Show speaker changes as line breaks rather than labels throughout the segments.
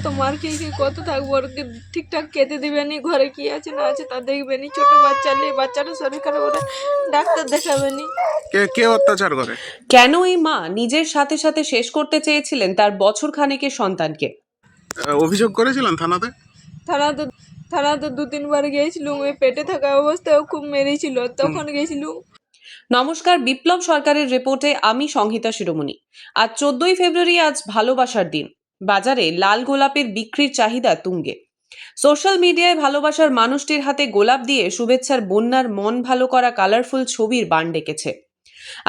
এত মার খেয়ে কত থাকবো, ওকে ঠিকঠাক খেতে দিবেনি, ঘরে কি আছে না আছে তা দেখবেনি, ছোট বাচ্চা নিয়ে বাচ্চাটা শরীর খারাপ ওরা ডাক্তার দেখাবেনি।
কে কে অত্যাচার করে?
কেন এই মা নিজের সাথে সাথে শেষ করতে চেয়েছিলেন তার বছর খানেকের সন্তানকে?
অভিযোগ করেছিলেন থানাতে?
থানাতে থানাতে 2-3 বার গিয়েছিলুম, ওই পেটে থাকা অবস্থায় খুব মেরেছিল, তখন গেছিলুম।
নমস্কার, বিপ্লব সরকারের রিপোর্টে আমি সংহিতা শিরোমণি। আজ 14ই ফেব্রুয়ারি, আজ ভালোবাসার দিন। বাজারে লাল গোলাপের বিক্রির চাহিদা তুঙ্গে। সোশ্যাল মিডিয়ায় ভালোবাসার মানুষটির হাতে গোলাপ দিয়ে শুভেচ্ছার বন্যার মন ভালো করা কালারফুল ছবির বান ডেকেছে।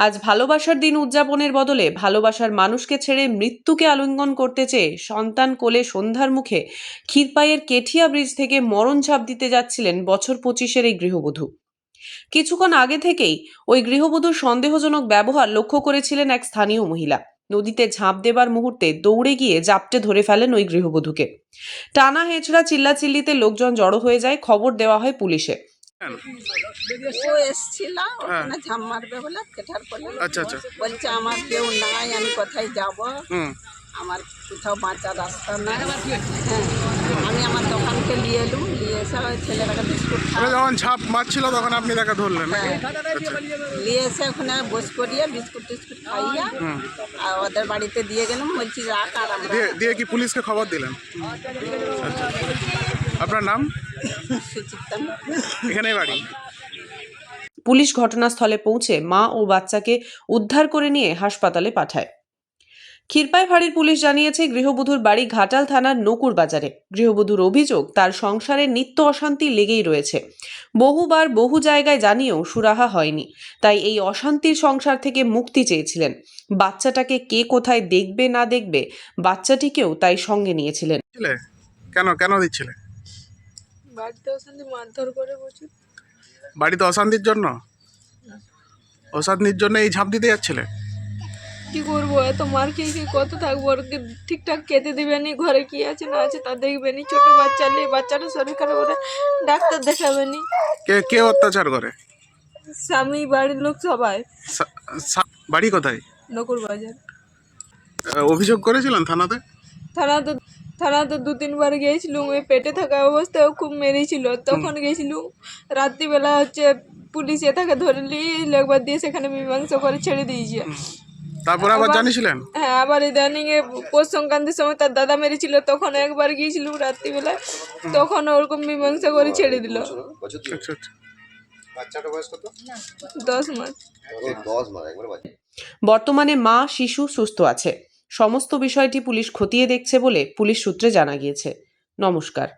আজ ভালোবাসার দিন উদযাপনের বদলে ভালোবাসার মানুষকে ছেড়ে মৃত্যুকে আলিঙ্গন করতে চেয়ে সন্তান কোলে সন্ধ্যার মুখে ক্ষীরপাইয়ের কেঠিয়া ব্রিজ থেকে মরণ ঝাঁপ দিতে যাচ্ছিলেন বছর 25-এর এই গৃহবধূ। কিছুক্ষণ আগে থেকেই ওই গৃহবধূর সন্দেহজনক ব্যবহার লক্ষ্য করেছিলেন এক স্থানীয় মহিলা। নদীতে ঝাঁপ দেবার মুহূর্তে দৌড়ে গিয়ে জাপটে ধরে ফেলেন ওই গৃহবধূকে। টানা হেঁচড়া চিল্লাচিল্লিতে লোকজন জড়ো হয়ে যায়, খবর দেওয়া হয় পুলিশে।
ও এসছিল ওখানে ঝাম মারবে বলে কেঠার পরে
আচ্ছা।
বলছে আমার কেউ নাই, আমি কোথায় যাব,
হুম।
আমার কোথাও বাঁচার রাস্তা নাই। হ্যাঁ, আমি আমার দোকানকে নিয়ে এলুম, নিয়ে এসে ওই ছেলেটাকে বিস্কুট
ওরা যখন ঝাঁপ মারছিল তখন আপনি তাকে ধরলেন নাকি? আচ্ছা।
নিয়ে এসে ওখানে বস করিয়ে বিস্কুট টিস্কুট খাইয়ে আর ওদের বাড়িতে দিয়ে গেলাম। বলছি রাখ, আর আমরা
দিয়ে কি পুলিশকে খবর দিলেন? আচ্ছা। আপনার নাম?
সুচিত্তা।
এখানেই বাড়ি?
পুলিশ ঘটনাস্থলে পৌঁছে মা ও বাচ্চাকে উদ্ধার করে নিয়ে হাসপাতালে পাঠায়। ক্ষীরপাই ফাঁড়ির পুলিশ জানিয়েছে, গৃহবধূর বাড়ি ঘাটাল থানার নকুর বাজারে। গৃহবধূর অভিযোগ, তার সংসারে নিত্য অশান্তি লেগেই রয়েছে। বহুবার বহু জায়গায় জানিয়েও সুরাহা হয়নি, তাই এই অশান্তির সংসার থেকে মুক্তি চেয়েছিলেন। বাচ্চাটাকে কে কোথায় দেখবে না দেখবে, বাচ্চাটিকেও তাই সঙ্গে নিয়েছিলেন।
কেন কেন দিচ্ছিলে?
বাড়িতে অশান্তি, মারধর করে প্রচুর।
বাড়িতে অশান্তির জন্য? অশান্তির জন্য এই ঝাঁপ দিতে যাচ্ছিলে?
কি করবো, এত মার খেয়ে কত থাকবো, ওকে ঠিকঠাক খেতে দিবেনি, ঘরে কি আছে না আছে তা দেখবেনি, ছোট বাচ্চা নিয়ে বাচ্চাটা শরীর খারাপ ওরা ডাক্তার দেখাবেনি।
কে অত্যাচার করে?
স্বামী, বাড়ির লোক সবাই।
বাড়ি কোথায়?
নকুর বাজার।
অভিযোগ করেছিলেন থানাতে?
থানাতে থানাতে 2-3 বার গিয়েছিলুম, ওই পেটে থাকা অবস্থায় খুব মেরেছিল, তখন গেছিলুম। রাত্রিবেলা পুলিশ তাকে ধরে নিয়ে একবার দিয়ে সেখানে মীমাংসা করে ছেড়ে দিয়েছে।
তারপর আবার জানিয়েছিলেন?
হ্যাঁ, আবার ইদানিং এ পৌষ সংক্রান্তির সময় তার দাদা মেরেছিল, তখন একবার গিয়েছিলুম রাত্রিবেলা, তখন ওরকম মীমাংসা করে ছেড়ে দিল।
আচ্ছা।
বাচ্চাটার বয়স কত?
10 মাস।
10 মাস একবার বাচ্চা।
বর্তমানে মা, শিশু সুস্থ আছে। সমস্ত বিষয়টি পুলিশ খতিয়ে দেখছে বলে পুলিশ সূত্রে জানা গিয়েছে। নমস্কার।